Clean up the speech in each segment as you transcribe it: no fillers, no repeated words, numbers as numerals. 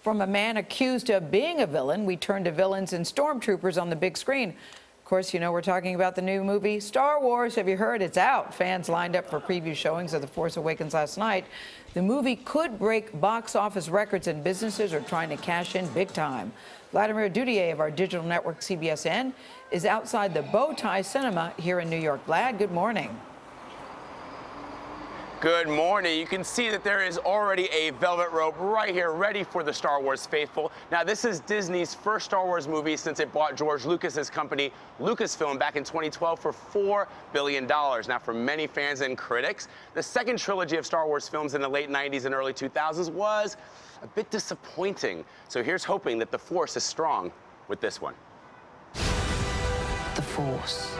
From a man accused of being a villain, we turn to villains and stormtroopers on the big screen. Of course, you know we're talking about the new movie Star Wars. Have you heard? It's out. Fans lined up for preview showings of The Force Awakens last night. The movie could break box office records, and businesses are trying to cash in big time. Vladimir Duthiers of our digital network CBSN is outside the Bowtie Cinema here in New York. Vlad, good morning. Good morning. You can see that there is already a velvet rope right here ready for the Star Wars faithful. Now, this is Disney's first Star Wars movie since it bought George Lucas's company, Lucasfilm, back in 2012 for $4 billion. Now, for many fans and critics, the second trilogy of Star Wars films in the late 90s and early 2000s was a bit disappointing. So here's hoping that the Force is strong with this one. The Force.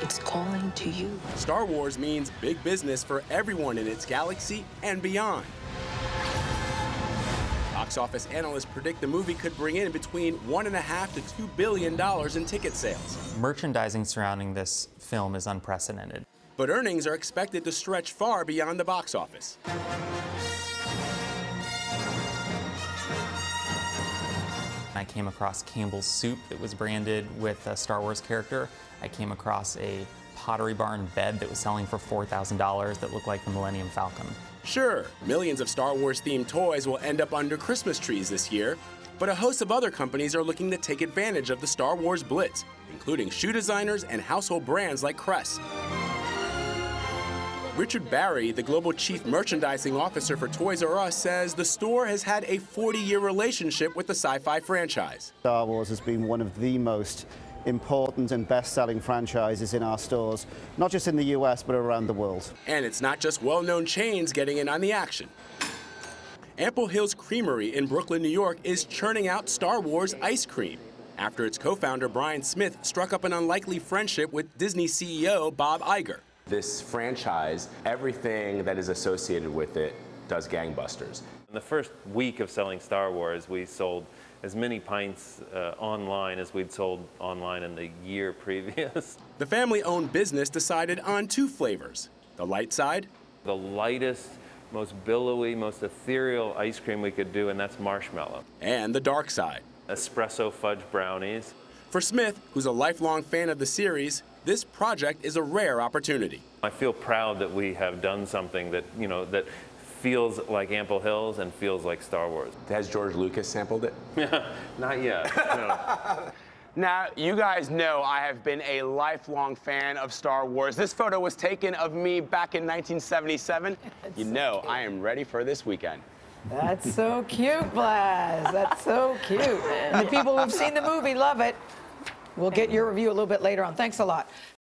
It's calling to you. Star Wars means big business for everyone in its galaxy and beyond. Box office analysts predict the movie could bring in between $1.5 to $2 billion in ticket sales. Merchandising surrounding this film is unprecedented. But earnings are expected to stretch far beyond the box office. I came across Campbell's soup that was branded with a Star Wars character. I came across a Pottery Barn bed that was selling for $4,000 that looked like the Millennium Falcon. Sure, millions of Star Wars-themed toys will end up under Christmas trees this year, but a host of other companies are looking to take advantage of the Star Wars blitz, including shoe designers and household brands like Crest. Richard Barry, the global chief merchandising officer for Toys R Us, says the store has had a 40-year relationship with the sci-fi franchise. Star Wars has been one of the most important and best-selling franchises in our stores, not just in the US, but around the world. And it's not just well-known chains getting in on the action. Ample Hills Creamery in Brooklyn, New York is churning out Star Wars ice cream after its co-founder Brian Smith struck up an unlikely friendship with Disney CEO Bob Iger. This franchise, everything that is associated with it, does gangbusters. In the first week of selling Star Wars, we sold as many pints online as we'd sold online in the year previous. The family-owned business decided on two flavors. The light side. The lightest, most billowy, most ethereal ice cream we could do, and that's marshmallow. And the dark side. Espresso fudge brownies. For Smith, who's a lifelong fan of the series, this project is a rare opportunity. I feel proud that we have done something that, that feels like Ample Hills and feels like Star Wars. Has George Lucas sampled it? Not yet. No. Now, you guys know I have been a lifelong fan of Star Wars. This photo was taken of me back in 1977. You know, I am ready for this weekend. That's so cute, Blaz. That's so cute. And the people who've seen the movie love it. We'll get your review a little bit later on. Thanks a lot.